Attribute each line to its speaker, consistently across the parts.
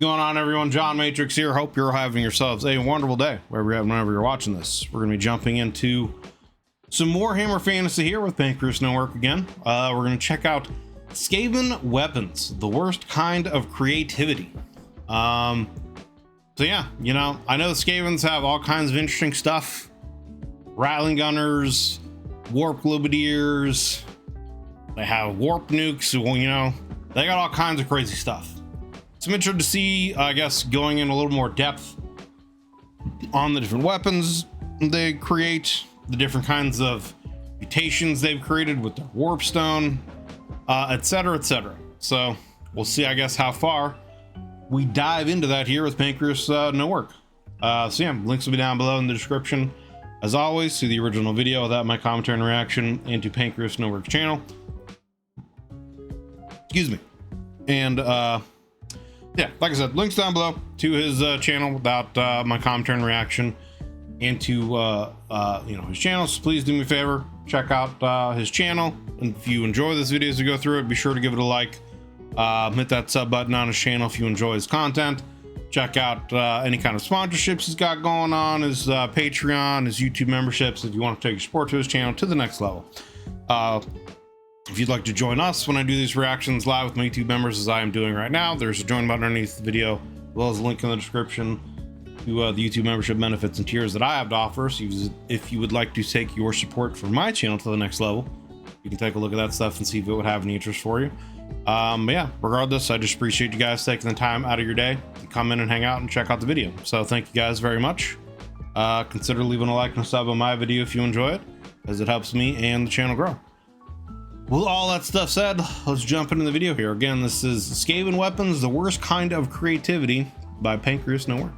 Speaker 1: Going on, everyone? John Matrix here. Hope you're having yourselves a wonderful day wherever you're watching this. We're going to be jumping into some Warhammer fantasy here with Pancreas No Work again. We're going to check out Skaven weapons, the worst kind of creativity. So yeah, you know, I know the Skavens have all kinds of interesting stuff. Rattling gunners, warp globadiers, they have warp nukes. Well, you know, they got all kinds of crazy stuff. So I'm interested to see, I guess, going in a little more depth on the different weapons they create, the different kinds of mutations they've created with their warp stone, etc., etc. So we'll see, I guess, how far we dive into that here with Pancreas No Work. So yeah, links will be down below in the description. As always, to the original video without my commentary and reaction, and to Pancreas No Work channel. Excuse me. And yeah, like I said, links down below to his channel without my commentary and reaction, and to you know, his channels. Please do me a favor, check out his channel, and if you enjoy this video as we go through it, be sure to give it a like. Hit that sub button on his channel if you enjoy his content. Check out any kind of sponsorships he's got going on, his Patreon, his YouTube memberships, if you want to take your support to his channel to the next level. If you'd like to join us when I do these reactions live with my YouTube members, as I am doing right now, there's a join button underneath the video, as well as a link in the description to the YouTube membership benefits and tiers that I have to offer. So if you would like to take your support for my channel to the next level, you can take a look at that stuff and see if it would have any interest for you. But yeah, regardless, I just appreciate you guys taking the time out of your day to come in and hang out and check out the video. So thank you guys very much. Consider leaving a like and a sub on my video if you enjoy it, as it helps me and the channel grow. Well, all that stuff said, let's jump into the video here. Again, this is Skaven Weapons, the Worst Kind of Creativity by Pancreas No Work.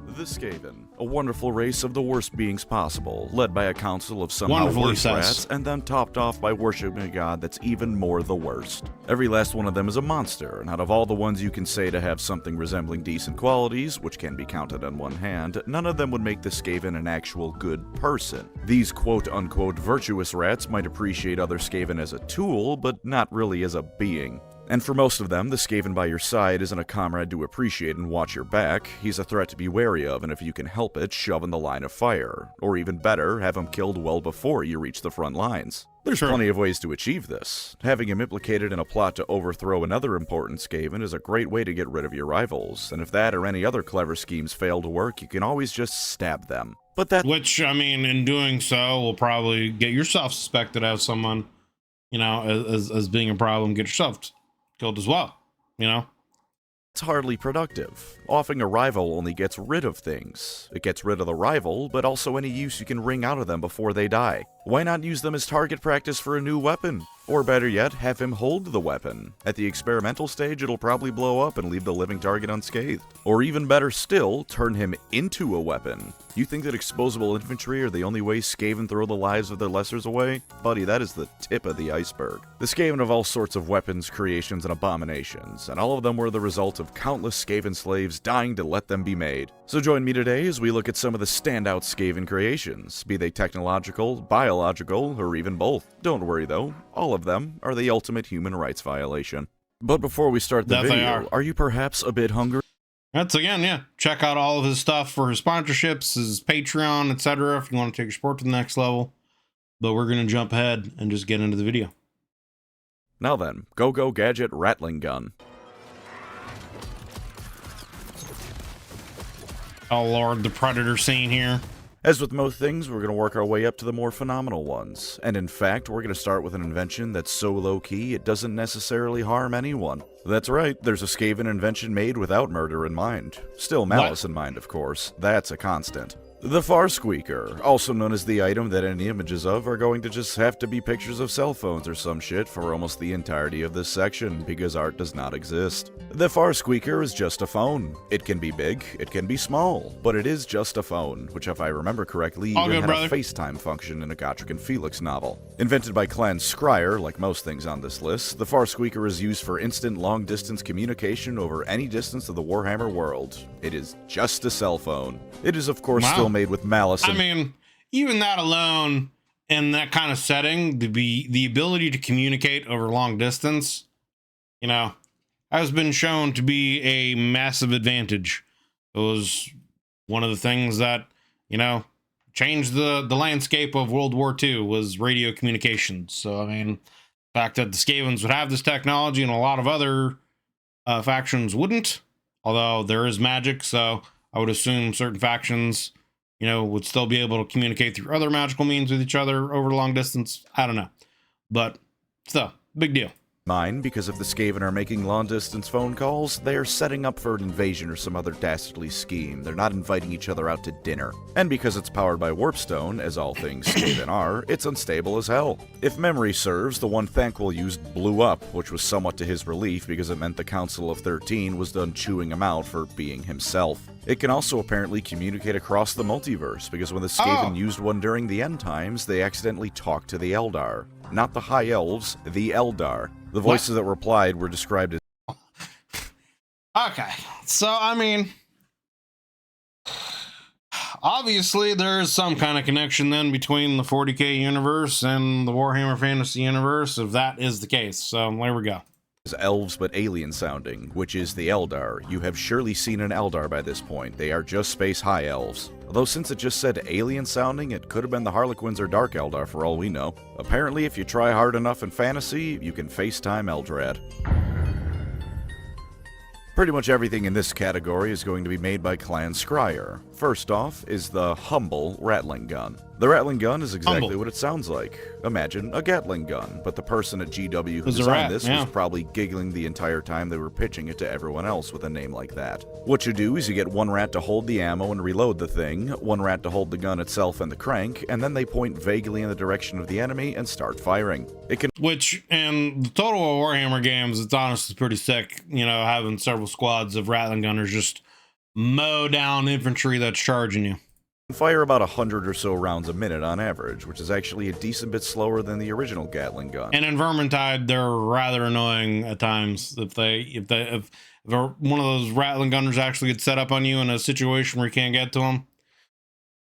Speaker 2: The Skaven, a wonderful race of the worst beings possible, led by a council of somehow worse rats, and then topped off by worshipping a god that's even more the worst. Every last one of them is a monster, and out of all the ones you can say to have something resembling decent qualities, which can be counted on one hand, none of them would make the Skaven an actual good person. These quote-unquote virtuous rats might appreciate other Skaven as a tool, but not really as a being. And for most of them, the Skaven by your side isn't a comrade to appreciate and watch your back. He's a threat to be wary of, and if you can help it, shove in the line of fire. Or even better, have him killed well before you reach the front lines. There's plenty of ways to achieve this. Having him implicated in a plot to overthrow another important Skaven is a great way to get rid of your rivals, and if that or any other clever schemes fail to work, you can always just stab them. But that—
Speaker 1: which, I mean, in doing so, will probably get yourself suspected as someone, you know, as being a problem, get yourself killed as well, you know?
Speaker 2: It's hardly productive. Offing a rival only gets rid of things. It gets rid of the rival, but also any use you can wring out of them before they die. Why not use them as target practice for a new weapon? Or better yet, have him hold the weapon. At the experimental stage, it'll probably blow up and leave the living target unscathed. Or even better still, turn him into a weapon. You think that exposable infantry are the only way Skaven throw the lives of their lessers away? Buddy, that is the tip of the iceberg. The Skaven have all sorts of weapons, creations, and abominations, and all of them were the result of countless Skaven slaves dying to let them be made. So join me today as we look at some of the standout Skaven creations, be they technological, biological, or even both. Don't worry though, all of them are the ultimate human rights violation. But before we start the video, are you perhaps a bit hungry?
Speaker 1: That's, again, yeah, check out all of his stuff for his sponsorships, his Patreon, etc. if you want to take your sport to the next level. But we're going to jump ahead and just get into the video.
Speaker 2: Now then, go gadget rattling gun.
Speaker 1: Oh lord, the predator scene here.
Speaker 2: As with most things, we're going to work our way up to the more phenomenal ones. And in fact, we're going to start with an invention that's so low-key it doesn't necessarily harm anyone. That's right, there's a Skaven invention made without murder in mind. Still malice in mind, of course. That's a constant. The Far Squeaker, also known as the item that any images of are going to just have to be pictures of cell phones or some shit for almost the entirety of this section, because art does not exist. The Far Squeaker is just a phone. It can be big, it can be small, but it is just a phone, which if I remember correctly even had a FaceTime function in a Gotrek and Felix novel. Invented by Clan Scryer, like most things on this list, the Far Squeaker is used for instant long-distance communication over any distance of the Warhammer world. It is just a cell phone. It is of course still made with malice.
Speaker 1: I mean, even that alone, in that kind of setting, the ability to communicate over long distance, you know, has been shown to be a massive advantage. It was one of the things that, you know, changed the landscape of World War II was radio communications. So, I mean, the fact that the Skavens would have this technology and a lot of other factions wouldn't, although there is magic, so I would assume certain factions, you know, would still be able to communicate through other magical means with each other over long distance. I don't know. But still, big deal.
Speaker 2: Mine, because if the Skaven are making long-distance phone calls, they are setting up for an invasion or some other dastardly scheme. They're not inviting each other out to dinner. And because it's powered by Warpstone, as all things Skaven are, it's unstable as hell. If memory serves, the one Thanquil used blew up, which was somewhat to his relief because it meant the Council of 13 was done chewing him out for being himself. It can also apparently communicate across the multiverse, because when the Skaven used one during the end times, they accidentally talked to the Eldar. Not the High Elves, the Eldar. The voices that replied were described as...
Speaker 1: Okay, so, I mean, obviously there's some kind of connection then between the 40k universe and the Warhammer Fantasy universe, if that is the case. So, there we go.
Speaker 2: Elves but alien sounding, which is the Eldar. You have surely seen an Eldar by this point. They are just space high elves. Although since it just said alien sounding, it could have been the Harlequins or Dark Eldar for all we know. Apparently, if you try hard enough in fantasy, you can FaceTime Eldrad. Pretty much everything in this category is going to be made by Clan Scryer. First off is the humble rattling gun. The rattling gun is exactly what it sounds like. Imagine a Gatling gun, but the person at GW who designed this was probably giggling the entire time they were pitching it to everyone else with a name like that. What you do is you get one rat to hold the ammo and reload the thing, one rat to hold the gun itself and the crank, and then they point vaguely in the direction of the enemy and start firing. It can...
Speaker 1: Which, in the total of Warhammer games, it's honestly pretty sick, you know, having several squads of rattling gunners just mow down infantry that's charging you.
Speaker 2: Fire about 100 or so rounds a minute on average, which is actually a decent bit slower than the original Gatling gun.
Speaker 1: And in Vermintide, they're rather annoying at times. If one of those rattling gunners actually gets set up on you in a situation where you can't get to them,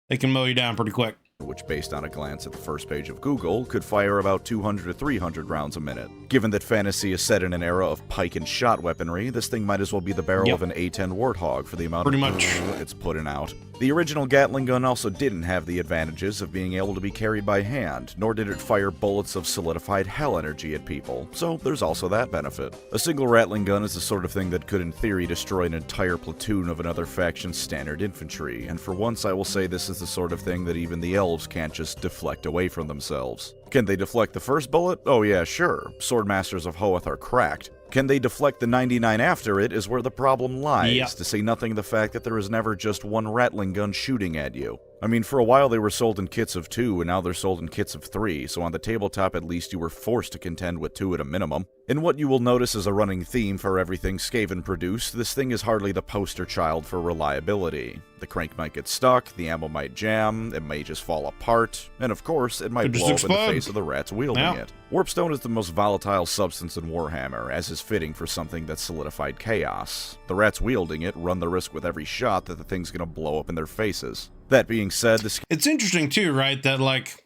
Speaker 1: they can mow you down pretty quick.
Speaker 2: Which, based on a glance at the first page of Google, could fire about 200 to 300 rounds a minute. Given that fantasy is set in an era of pike and shot weaponry, this thing might as well be the barrel of an A10 Warthog for the amount of it's putting out. The original Gatling gun also didn't have the advantages of being able to be carried by hand, nor did it fire bullets of solidified hell energy at people, so there's also that benefit. A single rattling gun is the sort of thing that could in theory destroy an entire platoon of another faction's standard infantry, and for once I will say this is the sort of thing that even the elves can't just deflect away from themselves. Can they deflect the first bullet? Oh yeah, sure. Swordmasters of Hoeth are cracked. Can they deflect the 99 after it is where the problem lies, to say nothing of the fact that there is never just one rattling gun shooting at you. I mean, for a while they were sold in kits of 2, and now they're sold in kits of 3, so on the tabletop at least you were forced to contend with 2 at a minimum. In what you will notice as a running theme for everything Skaven produced, this thing is hardly the poster child for reliability. The crank might get stuck, the ammo might jam, it may just fall apart, and of course, it might blow up in the face of the rats wielding it. Warpstone is the most volatile substance in Warhammer, as is fitting for something that's solidified chaos. The rats wielding it run the risk with every shot that the thing's gonna blow up in their faces. That being said,
Speaker 1: it's interesting too, right? That like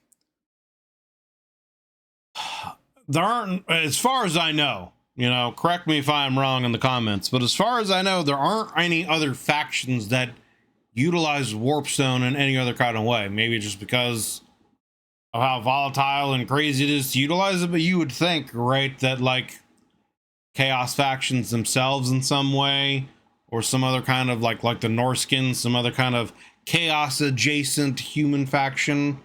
Speaker 1: there aren't, as far as I know, you know, correct me if I'm wrong in the comments, but as far as I know, there aren't any other factions that utilize Warpstone in any other kind of way. Maybe just because of how volatile and crazy it is to utilize it, but you would think, right, that like Chaos factions themselves in some way, or some other kind of like the Norskins, some other kind of Chaos adjacent human faction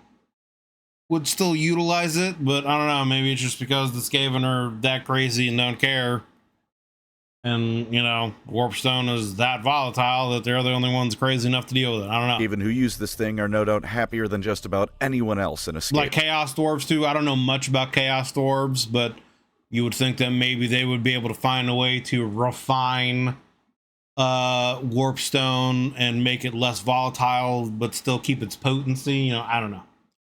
Speaker 1: would still utilize it, but I don't know, maybe it's just because the Skaven are that crazy and don't care, and you know, Warpstone is that volatile that they're the only ones crazy enough to deal with it. I don't know.
Speaker 2: Even who use this thing are no doubt happier than just about anyone else in a Skaven.
Speaker 1: Like Chaos Dwarves too. I don't know much about Chaos Dwarves, but you would think that maybe they would be able to find a way to refine Warpstone and make it less volatile but still keep its potency. You know, I don't know.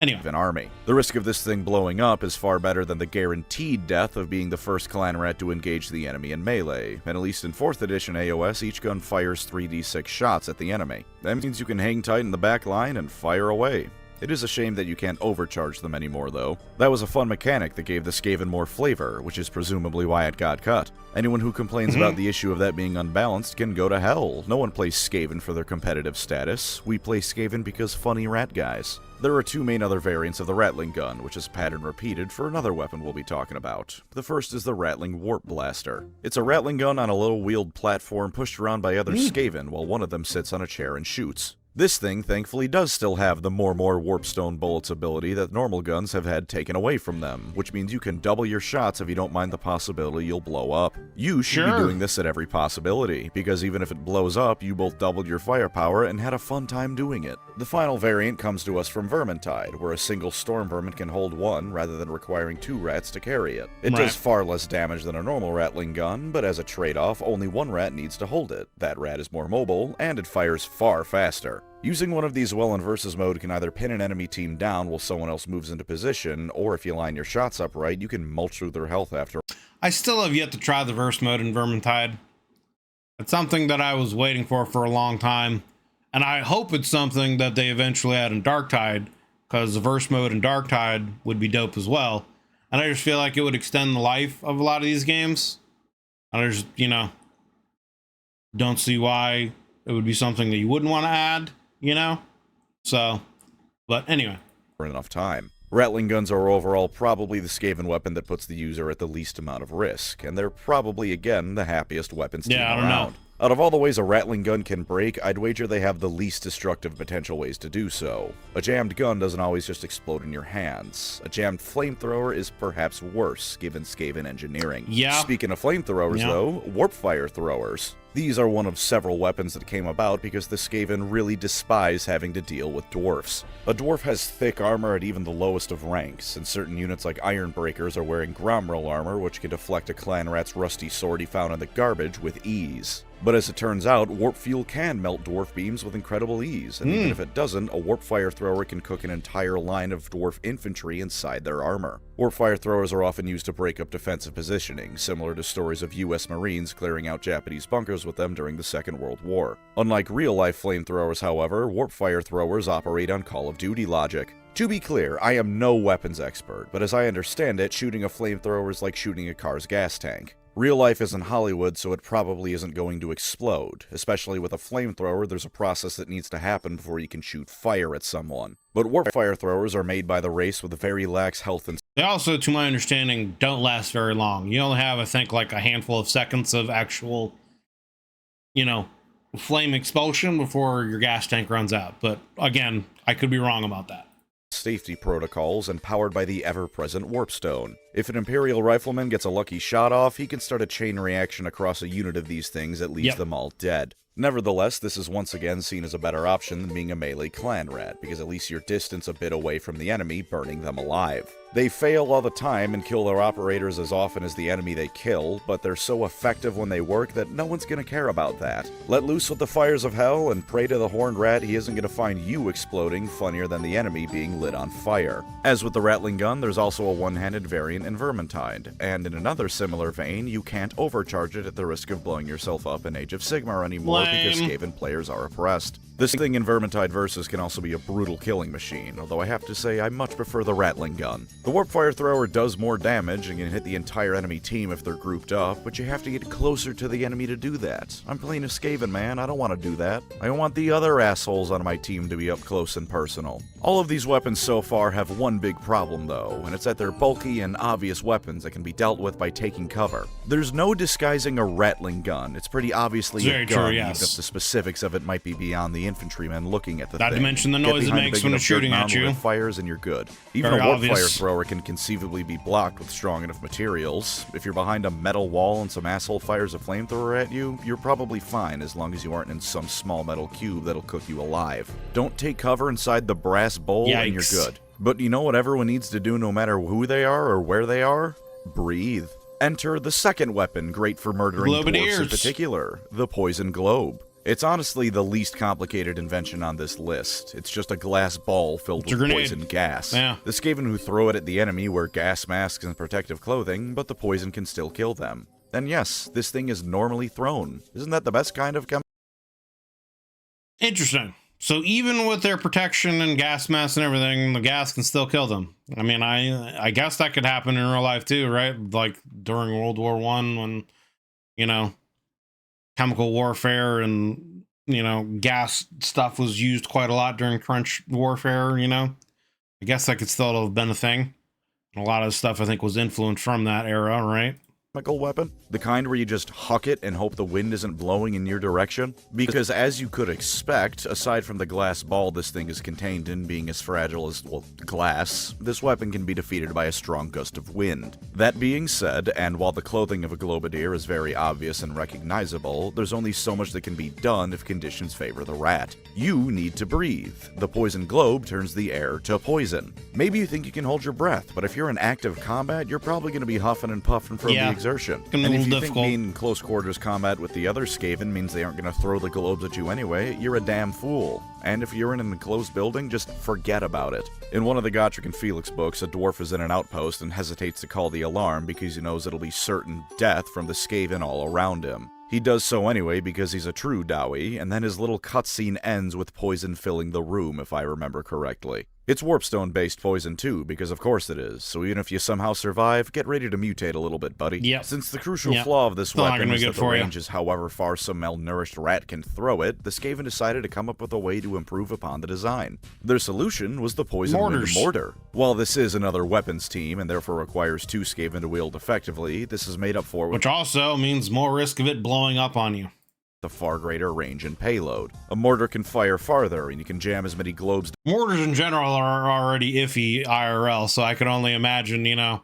Speaker 1: Anyway,
Speaker 2: an army. The risk of this thing blowing up is far better than the guaranteed death of being the first clan rat to engage the enemy in melee, and at least in 4th edition AOS, each gun fires 3d6 shots at the enemy. That means you can hang tight in the back line and fire away. It is a shame that you can't overcharge them anymore, though. That was a fun mechanic that gave the Skaven more flavor, which is presumably why it got cut. Anyone who complains about the issue of that being unbalanced can go to hell. No one plays Skaven for their competitive status. We play Skaven because funny rat guys. There are two main other variants of the rattling gun, which is pattern repeated for another weapon we'll be talking about. The first is the rattling warp blaster. It's a rattling gun on a little wheeled platform pushed around by other Skaven while one of them sits on a chair and shoots. This thing, thankfully, does still have the more warpstone bullets ability that normal guns have had taken away from them, which means you can double your shots if you don't mind the possibility you'll blow up. You should be doing this at every possibility, because even if it blows up, you both doubled your firepower and had a fun time doing it. The final variant comes to us from Vermintide, where a single storm vermin can hold one rather than requiring two rats to carry it. It does far less damage than a normal rattling gun, but as a trade-off, only one rat needs to hold it. That rat is more mobile, and it fires far faster. Using one of these well in versus mode can either pin an enemy team down while someone else moves into position, or if you line your shots up right, you can mulch through their health after.
Speaker 1: I still have yet to try the verse mode in Vermintide. It's something that I was waiting for a long time, and I hope it's something that they eventually add in Darktide, because the verse mode in Darktide would be dope as well. And I just feel like it would extend the life of a lot of these games. And I just, don't see why it would be something that you wouldn't want to add. So, but anyway.
Speaker 2: For enough time. Rattling guns are overall probably the Skaven weapon that puts the user at the least amount of risk, and they're probably, again, the happiest weapons team around.
Speaker 1: Know.
Speaker 2: Out of all the ways a rattling gun can break, I'd wager they have the least destructive potential ways to do so. A jammed gun doesn't always just explode in your hands. A jammed flamethrower is perhaps worse, given Skaven engineering. Speaking of flamethrowers, though, warp fire throwers. These are one of several weapons that came about because the Skaven really despise having to deal with dwarfs. A dwarf has thick armor at even the lowest of ranks, and certain units like Ironbreakers are wearing Gromrel armor, which can deflect a clan rat's rusty sword he found in the garbage with ease. But as it turns out, warp fuel can melt dwarf beams with incredible ease, and even if it doesn't, a warp fire thrower can cook an entire line of dwarf infantry inside their armor. Warp fire throwers are often used to break up defensive positioning, similar to stories of US Marines clearing out Japanese bunkers with them during the Second World War. Unlike real-life flamethrowers, however, warp fire throwers operate on Call of Duty logic. To be clear, I am no weapons expert, but as I understand it, shooting a flamethrower is like shooting a car's gas tank. Real life isn't Hollywood, so it probably isn't going to explode. Especially with a flamethrower, there's a process that needs to happen before you can shoot fire at someone. But warp fire throwers are made by the race with very lax health and...
Speaker 1: They also, to my understanding, don't last very long. You only have, I think, like a handful of seconds of actual, flame expulsion before your gas tank runs out. But again, I could be wrong about that.
Speaker 2: Safety protocols and powered by the ever-present warpstone. If an Imperial rifleman gets a lucky shot off, he can start a chain reaction across a unit of these things that leaves them all dead. Nevertheless, this is once again seen as a better option than being a melee clan rat, because at least you're distance a bit away from the enemy, burning them alive. They fail all the time and kill their operators as often as the enemy they kill, but they're so effective when they work that no one's gonna care about that. Let loose with the fires of hell and pray to the horned rat he isn't gonna find you exploding funnier than the enemy being lit on fire. As with the rattling gun, there's also a one-handed variant in Vermintide, and in another similar vein, you can't overcharge it at the risk of blowing yourself up in Age of Sigmar anymore because Skaven players are oppressed. This thing in Vermintide Versus can also be a brutal killing machine, although I have to say I much prefer the rattling gun. The warp fire thrower does more damage and can hit the entire enemy team if they're grouped up, but you have to get closer to the enemy to do that. I'm playing a Skaven, man, I don't want to do that. I want the other assholes on my team to be up close and personal. All of these weapons so far have one big problem though, and it's that they're bulky and obvious weapons that can be dealt with by taking cover. There's no disguising a rattling gun. It's pretty obviously a gun, even if the specifics of it might be beyond the infantryman looking at the thing.
Speaker 1: Not to mention the noise it makes when it's shooting at you.
Speaker 2: It fires and you're good. Even a warp fire thrower can conceivably be blocked with strong enough materials. If you're behind a metal wall and some asshole fires a flamethrower at you, you're probably fine as long as you aren't in some small metal cube that'll cook you alive. Don't take cover inside the brass bowl and you're good. But you know what everyone needs to do no matter who they are or where they are? Breathe. Enter the second weapon great for murdering dwarves in particular, the poison globe. It's honestly the least complicated invention on this list. It's just a glass ball filled with poison gas. The Skaven who throw it at the enemy wear gas masks and protective clothing, but the poison can still kill them. And yes, this thing is normally thrown. Isn't that the best kind of
Speaker 1: Interesting. So even with their protection and gas mask and everything, the gas can still kill them. I mean, I guess that could happen in real life too, right? Like during World War I, when, you know, chemical warfare and, you know, gas stuff was used quite a lot during trench warfare, you know. I guess that could still have been a thing. A lot of stuff I think was influenced from that era, right?
Speaker 2: Chemical weapon? The kind where you just huck it and hope the wind isn't blowing in your direction? Because as you could expect, aside from the glass ball this thing is contained in being as fragile as, well, glass, this weapon can be defeated by a strong gust of wind. That being said, and while the clothing of a globadier is very obvious and recognizable, there's only so much that can be done if conditions favor the rat. You need to breathe. The poison globe turns the air to poison. Maybe you think you can hold your breath, but if you're in active combat, you're probably going to be huffing and puffing from the exertion. And if you think being in close quarters combat with the other Skaven means they aren't going to throw the globes at you anyway, you're a damn fool. And if you're in an enclosed building, just forget about it. In one of the Gotrek and Felix books, a dwarf is in an outpost and hesitates to call the alarm because he knows it'll be certain death from the Skaven all around him. He does so anyway because he's a true Dowie, and then his little cutscene ends with poison filling the room, if I remember correctly. It's warpstone-based poison too, because of course it is, so even if you somehow survive, get ready to mutate a little bit, buddy.
Speaker 1: Yep.
Speaker 2: Since the crucial flaw of this weapon is that the range is however far some malnourished rat can throw it, the Skaven decided to come up with a way to improve upon the design. Their solution was the poison wind mortar. While this is another weapons team, and therefore requires two Skaven to wield effectively, this is made up for with...
Speaker 1: Which also means more risk of it blowing up on you.
Speaker 2: The far greater range and payload. A mortar can fire farther, and you can jam as many globes.
Speaker 1: Mortars in general are already iffy IRL, so I can only imagine, you know,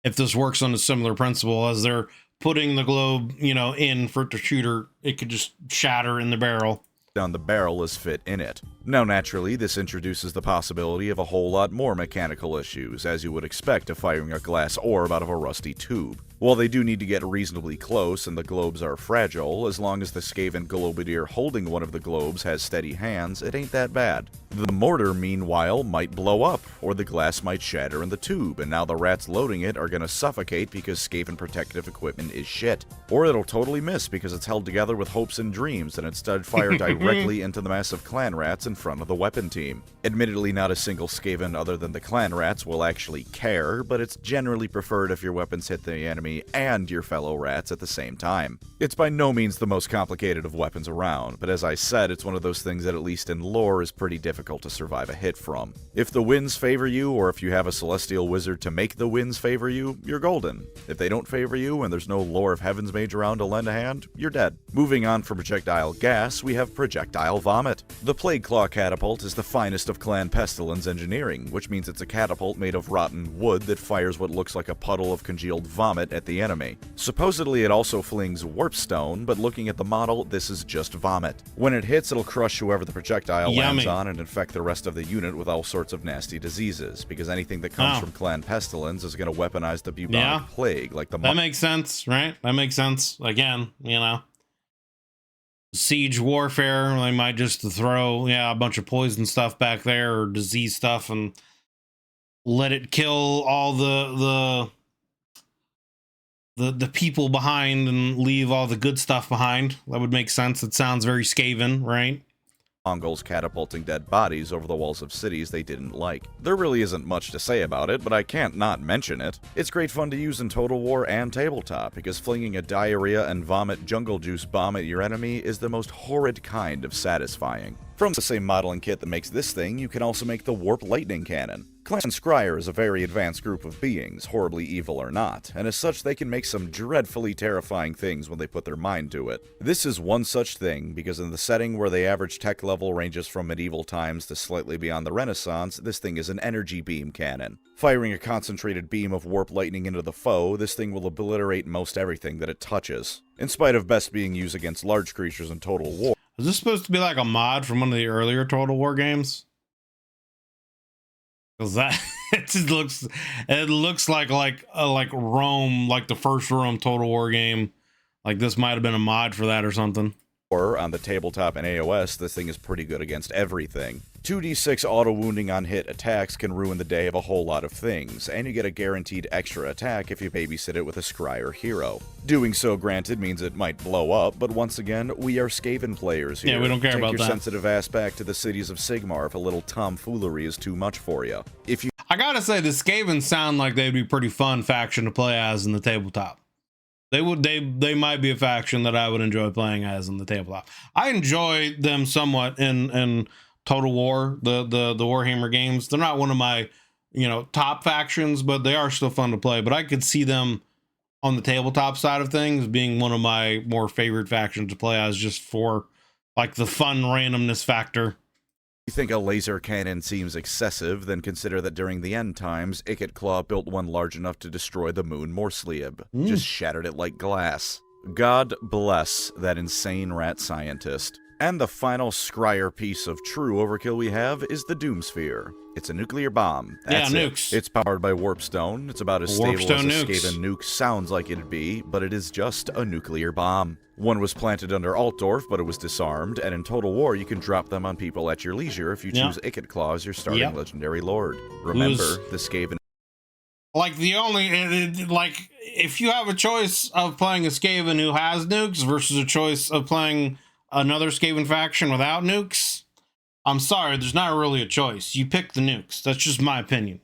Speaker 1: if this works on a similar principle as they're putting the globe, you know, in for it to shoot her, it could just shatter in the barrel.
Speaker 2: On the barrel is fit in it. Now naturally, this introduces the possibility of a whole lot more mechanical issues, as you would expect of firing a glass orb out of a rusty tube. While they do need to get reasonably close and the globes are fragile, as long as the Skaven globadier holding one of the globes has steady hands, it ain't that bad. The mortar, meanwhile, might blow up, or the glass might shatter in the tube, and now the rats loading it are gonna suffocate because Skaven protective equipment is shit. Or it'll totally miss because it's held together with hopes and dreams and instead fire directly into the massive clan rats in front of the weapon team. Admittedly, not a single Skaven other than the clan rats will actually care, but it's generally preferred if your weapons hit the enemy and your fellow rats at the same time. It's by no means the most complicated of weapons around, but as I said, it's one of those things that at least in lore is pretty difficult to survive a hit from. If the winds favor you, or if you have a celestial wizard to make the winds favor you, you're golden. If they don't favor you and there's no lore of heaven's mage around to lend a hand, you're dead. Moving on from projectile gas, we have projectile vomit. The Plague Claw catapult is the finest of Clan Pestilence engineering, which means it's a catapult made of rotten wood that fires what looks like a puddle of congealed vomit at the enemy. Supposedly it also flings warpstone, but looking at the model, this is just vomit. When it hits, it'll crush whoever the projectile lands on and infect the rest of the unit with all sorts of nasty diseases, because anything that comes from Clan Pestilence is going to weaponize the bubonic plague, like the...
Speaker 1: That makes sense, right? That makes sense. Again, you know, siege warfare, they might just throw a bunch of poison stuff back there or disease stuff and let it kill all the people behind and leave all the good stuff behind. That would make sense. It sounds very Skaven, right?
Speaker 2: Mongols catapulting dead bodies over the walls of cities they didn't like. There really isn't much to say about it, but I can't not mention it. It's great fun to use in Total War and tabletop, because flinging a diarrhea and vomit jungle juice bomb at your enemy is the most horrid kind of satisfying. From the same modeling kit that makes this thing, you can also make the Warp Lightning Cannon. Clan Scryer is a very advanced group of beings, horribly evil or not, and as such they can make some dreadfully terrifying things when they put their mind to it. This is one such thing, because in the setting where the average tech level ranges from medieval times to slightly beyond the Renaissance, this thing is an energy beam cannon. Firing a concentrated beam of warp lightning into the foe, this thing will obliterate most everything that it touches. In spite of best being used against large creatures in Total War.
Speaker 1: Is this supposed to be like a mod from one of the earlier Total War games? Cause that it looks like Rome, like the first Rome Total War game. Like this might have been a mod for that or something.
Speaker 2: Or on the tabletop and AOS, this thing is pretty good against everything. 2d6 auto-wounding on hit attacks can ruin the day of a whole lot of things, and you get a guaranteed extra attack if you babysit it with a Scryer hero. Doing so, granted, means it might blow up, but once again, we are Skaven players here.
Speaker 1: Yeah, we don't care about that.
Speaker 2: Take your sensitive ass back to the cities of Sigmar if a little tomfoolery is too much for you.
Speaker 1: I gotta say, the Skavens sound like they'd be pretty fun faction to play as in the tabletop. They might be a faction that I would enjoy playing as in the tabletop. I enjoy them somewhat in Total War, the Warhammer games. They're not one of my, top factions, but they are still fun to play. But I could see them on the tabletop side of things being one of my more favorite factions to play as, just for like the fun randomness factor.
Speaker 2: If you think a laser cannon seems excessive, then consider that during the end times, Ikit Claw built one large enough to destroy the moon Morslieb. Just shattered it like glass. God bless that insane rat scientist. And the final scryer piece of true overkill we have is the Doomsphere. It's a nuclear bomb. That's
Speaker 1: nukes.
Speaker 2: It's powered by Warpstone. It's about as stable as a Skaven nuke sounds like it'd be, but it is just a nuclear bomb. One was planted under Altdorf, but it was disarmed, and in Total War, you can drop them on people at your leisure if you choose Ikit Claw as your starting legendary lord. Remember, the Skaven...
Speaker 1: Like, if you have a choice of playing a Skaven who has nukes versus a choice of playing another Skaven faction without nukes, I'm sorry, there's not really a choice. You pick the nukes. That's just my opinion,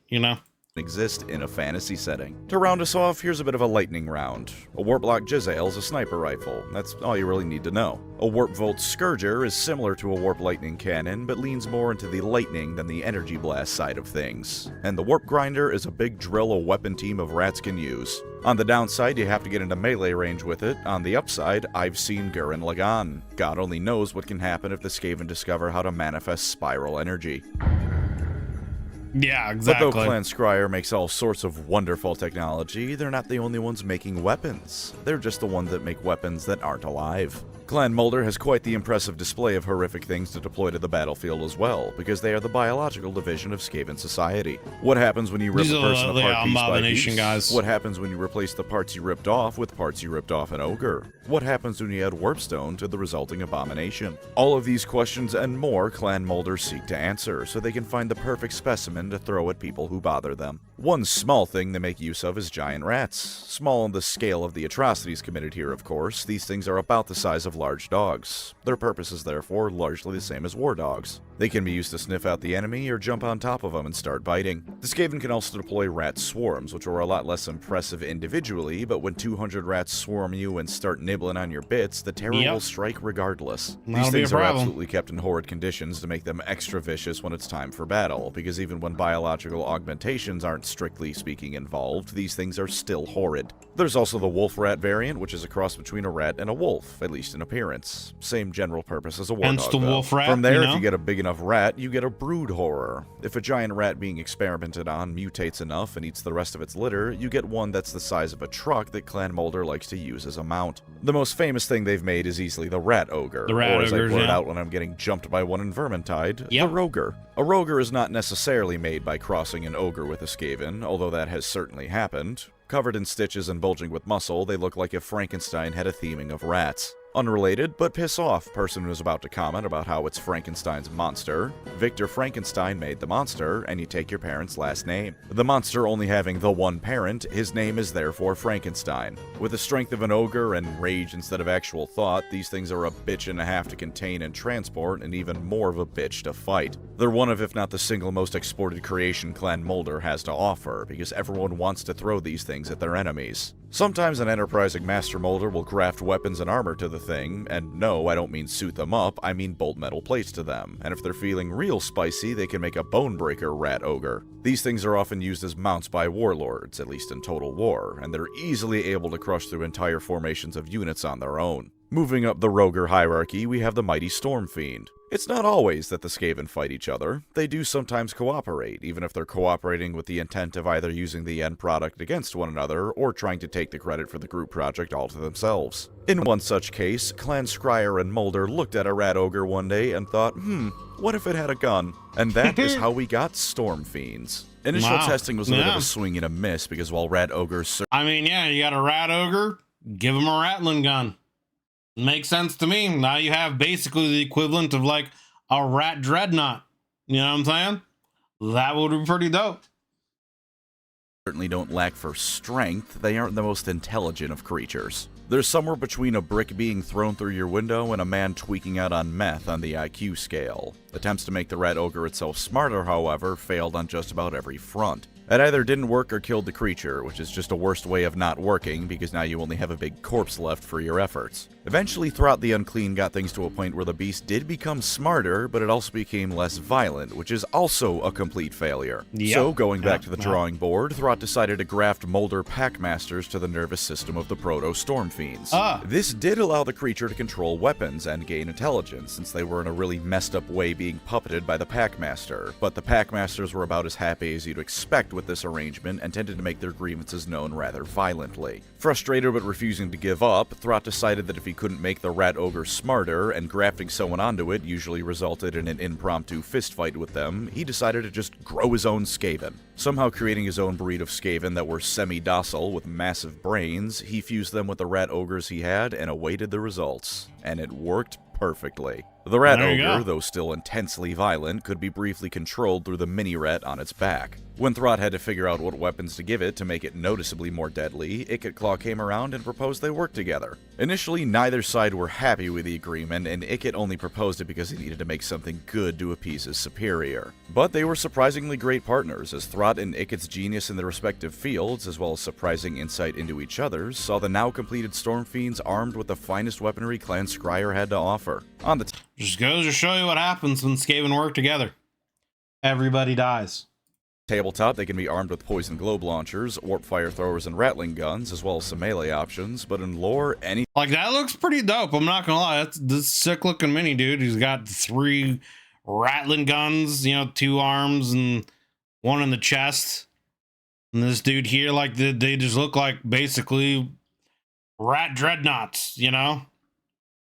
Speaker 2: exist in a fantasy setting. To round us off, here's a bit of a lightning round. A Warplock Jizail is a sniper rifle. That's all you really need to know. A Warpvolt Scourger is similar to a Warp Lightning Cannon, but leans more into the lightning than the energy blast side of things. And the Warp Grinder is a big drill a weapon team of rats can use. On the downside, you have to get into melee range with it. On the upside, I've seen Gurren Lagann. God only knows what can happen if the Skaven discover how to manifest spiral energy.
Speaker 1: Yeah, exactly.
Speaker 2: But though Clan Scryer makes all sorts of wonderful technology, they're not the only ones making weapons. They're just the ones that make weapons that aren't alive. Clan Moulder has quite the impressive display of horrific things to deploy to the battlefield as well, because they are the biological division of Skaven society. What happens when you rip a person apart piece by piece?
Speaker 1: Guys.
Speaker 2: What happens when you replace the parts you ripped off with parts you ripped off an ogre? What happens when you add warpstone to the resulting abomination? All of these questions and more Clan Moulder seek to answer, so they can find the perfect specimen to throw at people who bother them. One small thing they make use of is giant rats. Small on the scale of the atrocities committed here, of course. These things are about the size of large dogs. Their purpose is therefore largely the same as war dogs. They can be used to sniff out the enemy or jump on top of them and start biting. The Skaven can also deploy rat swarms, which are a lot less impressive individually, but when 200 rats swarm you and start nibbling on your bits, the terror will strike regardless. These things are absolutely kept in horrid conditions to make them extra vicious when it's time for battle, because even when biological augmentations aren't strictly speaking involved, these things are still horrid. There's also the wolf rat variant, which is a cross between a rat and a wolf, at least in appearance. Same general purpose as a war dog,
Speaker 1: wolf rat,
Speaker 2: From there, if you get a big enough rat, you get a brood horror. If a giant rat being experimented on mutates enough and eats the rest of its litter, you get one that's the size of a truck that Clan Moulder likes to use as a mount. The most famous thing they've made is easily the rat ogre, or as I blurt out when I'm getting jumped by one in Vermintide, the roger. A roger is not necessarily made by crossing an ogre with a Skaven, although that has certainly happened. Covered in stitches and bulging with muscle, they look like if Frankenstein had a theming of rats. Unrelated, but piss off person who was about to comment about how it's Frankenstein's monster. Victor Frankenstein made the monster, and you take your parent's last name. The monster only having the one parent, his name is therefore Frankenstein. With the strength of an ogre and rage instead of actual thought, these things are a bitch and a half to contain and transport, and even more of a bitch to fight. They're one of, if not the single most exported creation Clan Moulder has to offer, because everyone wants to throw these things at their enemies. Sometimes an enterprising Master Moulder will graft weapons and armor to the thing, and no, I don't mean suit them up, I mean bolt metal plates to them, and if they're feeling real spicy, they can make a Bonebreaker Rat Ogre. These things are often used as mounts by warlords, at least in Total War, and they're easily able to crush through entire formations of units on their own. Moving up the Roger hierarchy, we have the mighty Stormfiend. It's not always that the Skaven fight each other. They do sometimes cooperate, even if they're cooperating with the intent of either using the end product against one another or trying to take the credit for the group project all to themselves. In one such case, Clan Scryer and Moulder looked at a rat ogre one day and thought, what if it had a gun? And that is how we got Stormfiends. Initial testing was a bit of a swing and a miss because while rat ogres...
Speaker 1: you got a rat ogre, give him a rattling gun. Makes sense to me. Now you have basically the equivalent of like a rat dreadnought. You know what I'm saying? That would be pretty dope.
Speaker 2: Certainly don't lack for strength, they aren't the most intelligent of creatures. They're somewhere between a brick being thrown through your window and a man tweaking out on meth on the IQ scale. Attempts to make the rat ogre itself smarter, however, failed on just about every front. It either didn't work or killed the creature, which is just a worse way of not working because now you only have a big corpse left for your efforts. Eventually, Throt the Unclean got things to a point where the beast did become smarter, but it also became less violent, which is also a complete failure.
Speaker 1: Yep.
Speaker 2: So, going back to the drawing board, Throt decided to graft Moulder Packmasters to the nervous system of the Proto-Storm Fiends. This did allow the creature to control weapons and gain intelligence, since they were in a really messed up way being puppeted by the Packmaster, but the Packmasters were about as happy as you'd expect with this arrangement and tended to make their grievances known rather violently. Frustrated but refusing to give up, Throt decided that if he couldn't make the rat ogre smarter, and grafting someone onto it usually resulted in an impromptu fistfight with them, he decided to just grow his own Skaven. Somehow creating his own breed of Skaven that were semi-docile with massive brains, he fused them with the rat ogres he had and awaited the results. And it worked perfectly. The rat ogre, though still intensely violent, could be briefly controlled through the mini-rat on its back. When Throt had to figure out what weapons to give it to make it noticeably more deadly, Ikit came around and proposed they work together. Initially, neither side were happy with the agreement, and Ikit only proposed it because he needed to make something good to appease his superior. But they were surprisingly great partners, as Throt and Ikit's genius in their respective fields, as well as surprising insight into each other's, saw the now completed Storm Fiends armed with the finest weaponry Clan Scryer had to offer. On the
Speaker 1: just goes to show you what happens when Skaven work together. Everybody dies.
Speaker 2: tabletop, they can be armed with poison globe launchers, warp fire throwers, and rattling guns, as well as some melee options, but in lore, any...
Speaker 1: Like, that looks pretty dope, I'm not gonna lie. That's this sick-looking mini dude. He's got 3 rattling guns, you know, 2 arms and 1 in the chest. And this dude here, like, they just look like, basically, rat dreadnoughts, you know?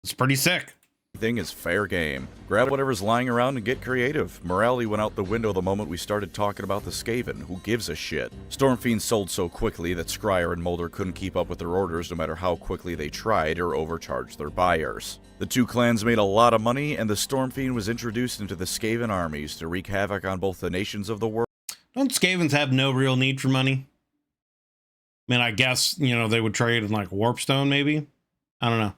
Speaker 1: It's pretty sick.
Speaker 2: Thing is fair game. Grab whatever's lying around and get creative. Morality went out the window the moment we started talking about the Skaven. Who gives a shit? Stormfiends sold so quickly that Scryer and Moulder couldn't keep up with their orders no matter how quickly they tried or overcharged their buyers. The 2 clans made a lot of money, and the Stormfiend was introduced into the Skaven armies to wreak havoc on both the nations of the world.
Speaker 1: Don't Skavens have no real need for money? I mean, I guess, you know, they would trade in, like, Warpstone, maybe? I don't know.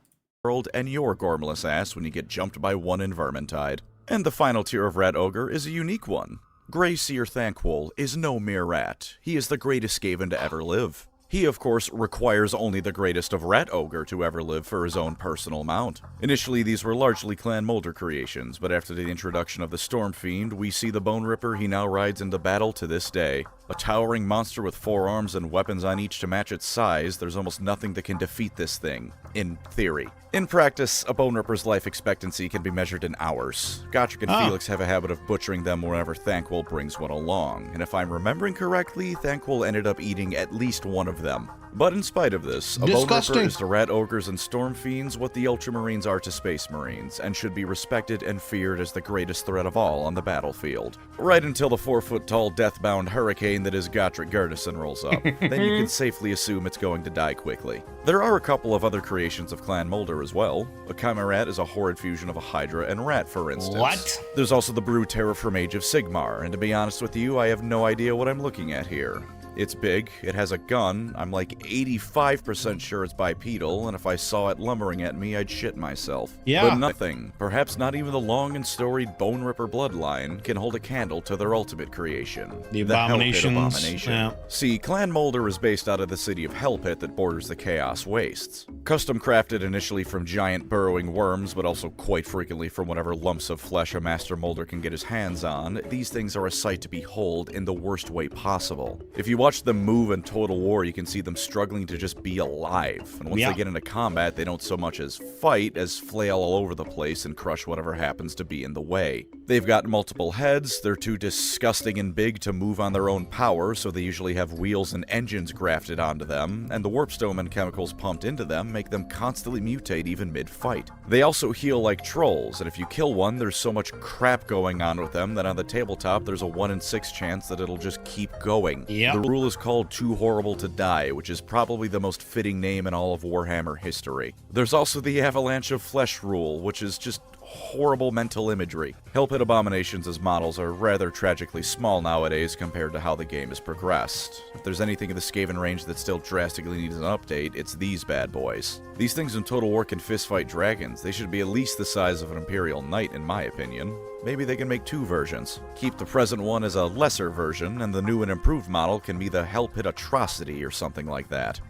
Speaker 2: And your gormless ass when you get jumped by one in Vermintide. And the final tier of Rat Ogre is a unique one. Grey Seer Thanquol is no mere rat. He is the greatest Skaven to ever live. He, of course, requires only the greatest of Rat Ogre to ever live for his own personal mount. Initially, these were largely Clan Moulder creations, but after the introduction of the Storm Fiend, we see the Bone Ripper he now rides into battle to this day. A towering monster with 4 arms and weapons on each to match its size, there's almost nothing that can defeat this thing. In theory. In practice, a Bone Ripper's life expectancy can be measured in hours. Gotrek and Felix have a habit of butchering them whenever Thanquol brings one along, and if I'm remembering correctly, Thanquol ended up eating at least one of them. But in spite of this, a Bone Ripper is to Rat Ogres and Storm Fiends what the Ultramarines are to Space Marines, and should be respected and feared as the greatest threat of all on the battlefield. Right until the 4-foot-tall death-bound hurricane that is Gotrek Garrison rolls up. Then you can safely assume it's going to die quickly. There are a couple of other creations of Clan Moulder as well. A Chimerat is a horrid fusion of a Hydra and Rat, for instance.
Speaker 1: What?
Speaker 2: There's also the Brood Terror from Age of Sigmar, and to be honest with you, I have no idea what I'm looking at here. It's big, it has a gun, I'm like 85% sure it's bipedal, and if I saw it lumbering at me, I'd shit myself.
Speaker 1: Yeah.
Speaker 2: But nothing, perhaps not even the long and storied Bone Ripper bloodline, can hold a candle to their ultimate creation.
Speaker 1: The Abominations.
Speaker 2: Abomination.
Speaker 1: Yeah.
Speaker 2: See, Clan Moulder is based out of the city of Hellpit that borders the Chaos Wastes. Custom crafted initially from giant burrowing worms, but also quite frequently from whatever lumps of flesh a Master Moulder can get his hands on, these things are a sight to behold in the worst way possible. If you watch them move in Total War, you can see them struggling to just be alive. And once they get into combat, they don't so much as fight as flail all over the place and crush whatever happens to be in the way. They've got multiple heads, they're too disgusting and big to move on their own power, so they usually have wheels and engines grafted onto them, and the warpstone and chemicals pumped into them make them constantly mutate even mid-fight. They also heal like trolls, and if you kill one, there's so much crap going on with them that on the tabletop there's a 1 in 6 chance that it'll just keep going.
Speaker 1: Yep.
Speaker 2: The rule is called Too Horrible to Die, which is probably the most fitting name in all of Warhammer history. There's also the Avalanche of Flesh rule, which is just horrible mental imagery. Hellpit abominations as models are rather tragically small nowadays compared to how the game has progressed. If there's anything in the Skaven range that still drastically needs an update, it's these bad boys. These things in Total War can fistfight dragons. They should be at least the size of an Imperial Knight in my opinion. Maybe they can make 2 versions. Keep the present one as a lesser version, and the new and improved model can be the Hellpit Atrocity or something like that.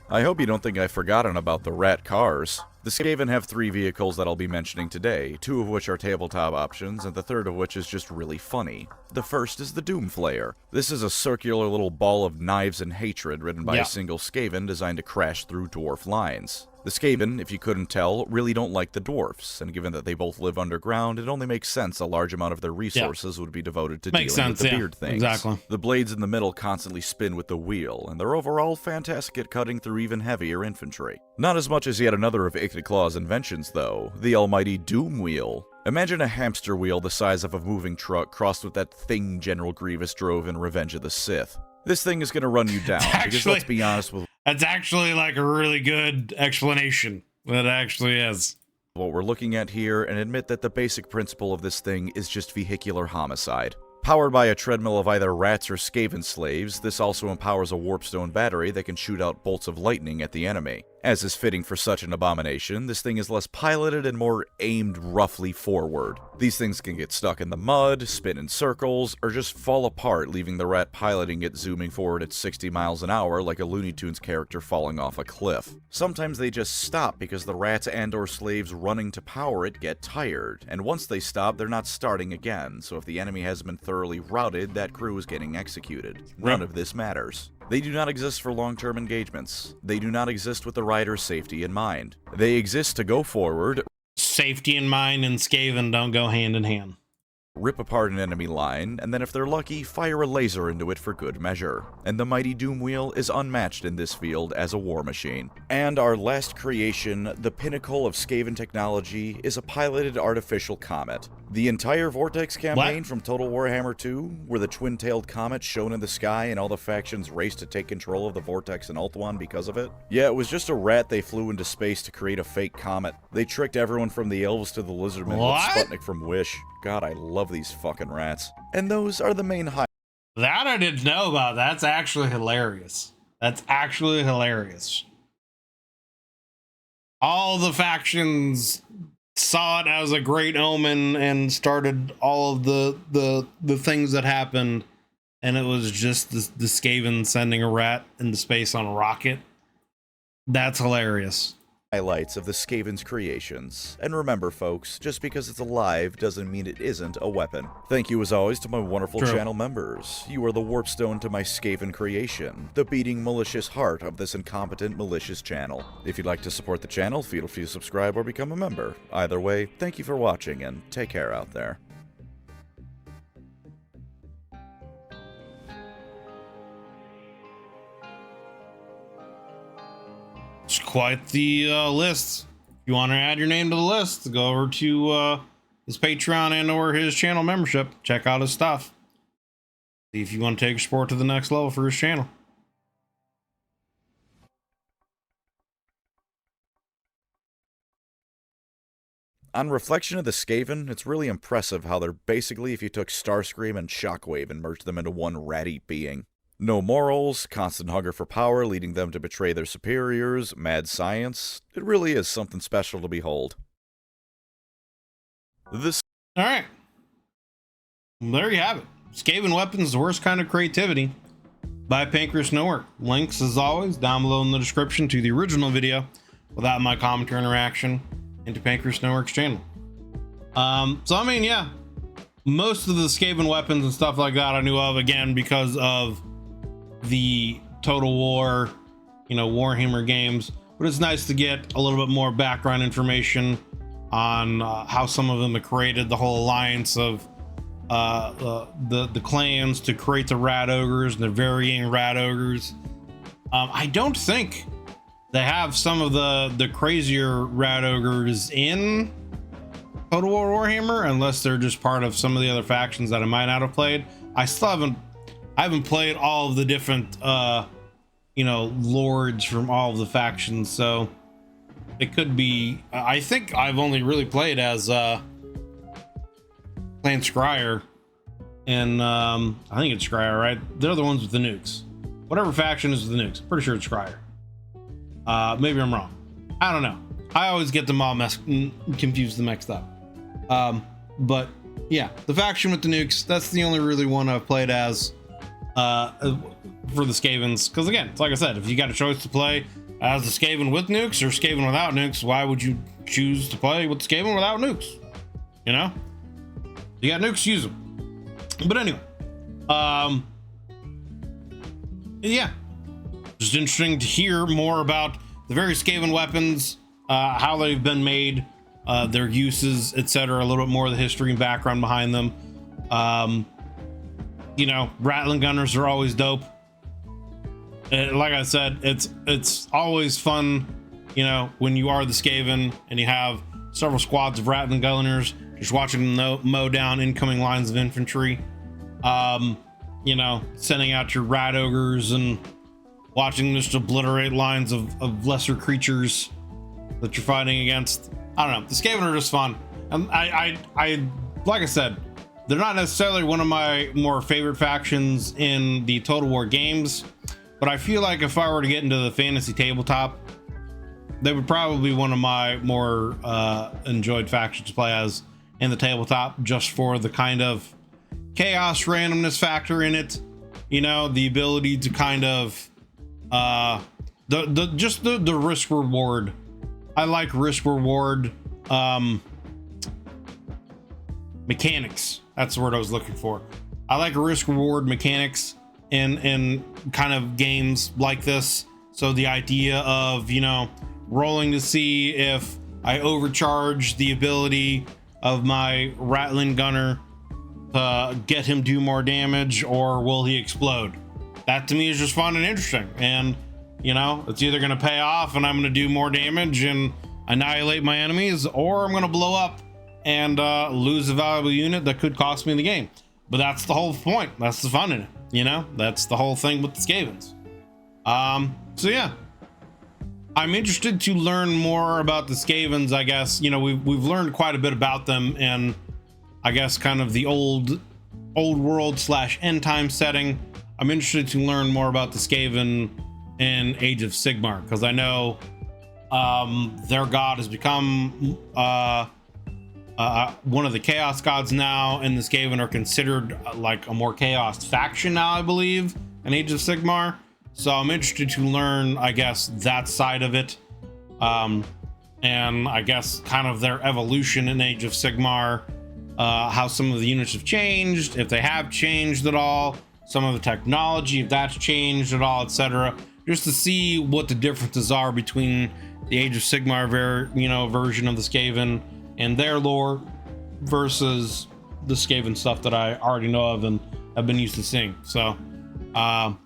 Speaker 2: I hope you don't think I've forgotten about the rat cars. The Skaven have 3 vehicles that I'll be mentioning today, 2 of which are tabletop options, and the third of which is just really funny. The first is the Doomflayer. This is a circular little ball of knives and hatred ridden by a single Skaven designed to crash through dwarf lines. The Skaven, if you couldn't tell, really don't like the dwarfs, and given that they both live underground, it only makes sense a large amount of their resources would be devoted to dealing with the weird things.
Speaker 1: Exactly.
Speaker 2: The blades in the middle constantly spin with the wheel, and they're overall fantastic at cutting through even heavier infantry. Not as much as yet another of Claw's inventions, though, the almighty Doom Wheel. Imagine a hamster wheel the size of a moving truck crossed with that thing General Grievous drove in Revenge of the Sith. This thing is going to run you down, because let's be honest with...
Speaker 1: That's actually like a really good explanation. That actually is.
Speaker 2: What we're looking at here, and admit that the basic principle of this thing is just vehicular homicide. Powered by a treadmill of either rats or Skaven slaves, this also empowers a warpstone battery that can shoot out bolts of lightning at the enemy. As is fitting for such an abomination, this thing is less piloted and more aimed roughly forward. These things can get stuck in the mud, spin in circles, or just fall apart, leaving the rat piloting it zooming forward at 60 miles an hour like a Looney Tunes character falling off a cliff. Sometimes they just stop because the rats and/or slaves running to power it get tired, and once they stop, they're not starting again, so if the enemy has been thoroughly routed, that crew is getting executed. None of this matters. They do not exist for long-term engagements. They do not exist with the rider's safety in mind. They exist to go forward,
Speaker 1: safety in mind and Skaven don't go hand in hand.
Speaker 2: Rip apart an enemy line, and then if they're lucky, fire a laser into it for good measure. And the mighty Doom Wheel is unmatched in this field as a war machine. And our last creation, the pinnacle of Skaven technology, is a piloted artificial comet. The entire Vortex campaign from Total Warhammer 2, where the twin-tailed comet shone in the sky and all the factions raced to take control of the Vortex and Ulthuan because of it? Yeah, it was just a rat they flew into space to create a fake comet. They tricked everyone from the elves to the lizardmen with Sputnik from Wish. God, I love these fucking rats. And those are the main highlights.
Speaker 1: That I didn't know about. That's actually hilarious. That's actually hilarious. All the factions saw it as a great omen and started all of the things that happened, and it was just the Skaven sending a rat into space on a rocket. That's hilarious.
Speaker 2: Highlights of the Skaven's creations. And remember, folks, just because it's alive doesn't mean it isn't a weapon. Thank you as always to my wonderful channel members. You are the warpstone to my Skaven creation, the beating malicious heart of this incompetent malicious channel. If you'd like to support the channel, feel free to subscribe or become a member. Either way, thank you for watching and take care out there.
Speaker 1: It's quite the list. If you want to add your name to the list, go over to his Patreon and or his channel membership. Check out his stuff. See if you want to take your sport to the next level for his channel.
Speaker 2: On reflection of the Skaven, it's really impressive how they're basically if you took Starscream and Shockwave and merged them into one ratty being. No morals, constant hunger for power leading them to betray their superiors, mad science. It really is something special to behold.
Speaker 1: Alright. There you have it. Skaven weapons, the worst kind of creativity, by Pancras Nowhere. Links, as always, down below in the description to the original video without my commentary interaction into Pancras Nowhere's channel. So I mean, yeah, most of the Skaven weapons and stuff like that I knew of, again, because of the Total War, you know, Warhammer games, but it's nice to get a little bit more background information on how some of them are created, the whole alliance of the clans to create the rat ogres and the varying rat ogres. I don't think they have some of the crazier rat ogres in Total War Warhammer, unless they're just part of some of the other factions that I might not have played. I haven't played all of the different lords from all of the factions, so it could be. I think I've only really played as Clan Scryer, and I think it's Scryer, right? They're the ones with the nukes. Whatever faction is with the nukes, pretty sure it's Scryer. Maybe I'm wrong. I don't know. I always get them all confused and mixed up. But yeah, the faction with the nukes, that's the only really one I've played as for the Skavens. Because again, it's like I said, if you got a choice to play as the Skaven with nukes or Skaven without nukes, why would you choose to play with Skaven without nukes? You know, you got nukes, use them. But anyway, yeah, just interesting to hear more about the various Skaven weapons, how they've been made, their uses, etc. A little bit more of the history and background behind them. Rattling gunners are always dope. Like I said, it's always fun, when you are the Skaven and you have several squads of rattling gunners, just watching them mow down incoming lines of infantry. Sending out your rat ogres and watching them just obliterate lines of lesser creatures that you're fighting against. I don't know. The Skaven are just fun. I like I said, they're not necessarily one of my more favorite factions in the Total War games, but I feel like if I were to get into the fantasy tabletop, they would probably be one of my more enjoyed factions to play as in the tabletop, just for the kind of chaos randomness factor in it. The ability to kind of the risk reward. I like risk reward mechanics. That's the word I was looking for. I like risk reward mechanics in kind of games like this. So the idea of rolling to see if I overcharge the ability of my rattling gunner to get him do more damage, or will he explode? That to me is just fun and interesting, and it's either going to pay off and I'm going to do more damage and annihilate my enemies, or I'm going to blow up and lose a valuable unit that could cost me the game. But that's the whole point. That's the fun in it. That's the whole thing with the Skavens. So yeah, I'm interested to learn more about the Skavens. I guess we've learned quite a bit about them in, I guess, kind of the old world / end time setting. I'm interested to learn more about the Skaven in Age of Sigmar, because I know their god has become one of the chaos gods now, and the Skaven are considered like a more chaos faction now, I believe, in Age of Sigmar. So I'm interested to learn, I guess, that side of it, and I guess kind of their evolution in Age of Sigmar, how some of the units have changed, if they have changed at all, some of the technology, if that's changed at all, etc. Just to see what the differences are between the Age of Sigmar version of the Skaven and their lore versus the Skaven stuff that I already know of and have been used to seeing. So I'll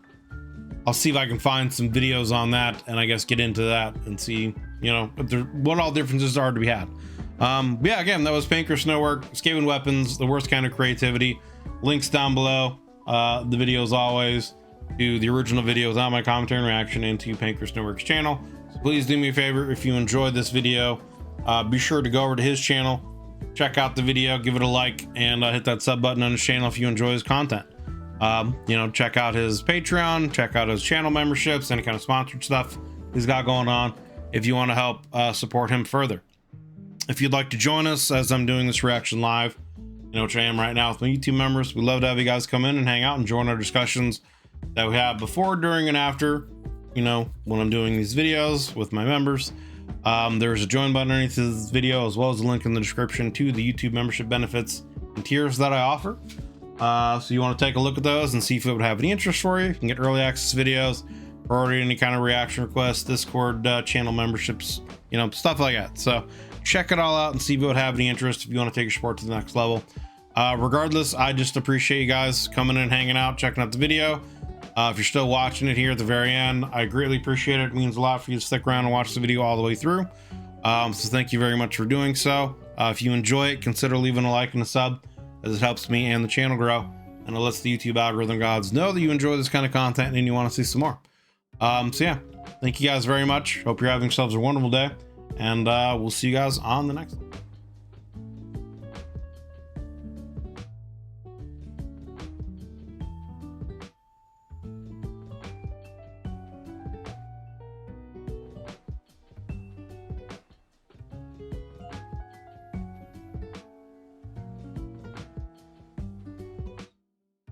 Speaker 1: see if I can find some videos on that, and I guess get into that and see what all differences are to be had. Yeah, again, that was Painter Snowwork, Skaven weapons, the worst kind of creativity. Links down below. The videos always to the original videos on my commentary and reaction, and to Painter Snowwork's channel. So please do me a favor, if you enjoyed this video, be sure to go over to his channel, check out the video, give it a like, and hit that sub button on his channel if you enjoy his content. Check out his Patreon, check out his channel memberships, any kind of sponsored stuff he's got going on, if you want to help support him further. If you'd like to join us as I'm doing this reaction live, which I am right now with my YouTube members, we'd love to have you guys come in and hang out and join our discussions that we have before, during, and after, when I'm doing these videos with my members. There's a join button underneath this video, as well as a link in the description to the YouTube membership benefits and tiers that I offer. So you want to take a look at those and see if it would have any interest for you. You can get early access videos, priority any kind of reaction requests, Discord channel memberships, stuff like that. So check it all out and see if it would have any interest if you want to take your sport to the next level. Regardless, I just appreciate you guys coming in and hanging out, checking out the video. If you're still watching it here at the very end, I greatly appreciate it. It means a lot for you to stick around and watch the video all the way through. So thank you very much for doing so. If you enjoy it, consider leaving a like and a sub, as it helps me and the channel grow. and it lets the YouTube algorithm gods know that you enjoy this kind of content and you want to see some more. So yeah, thank you guys very much. Hope you're having yourselves a wonderful day, and we'll see you guys on the next one.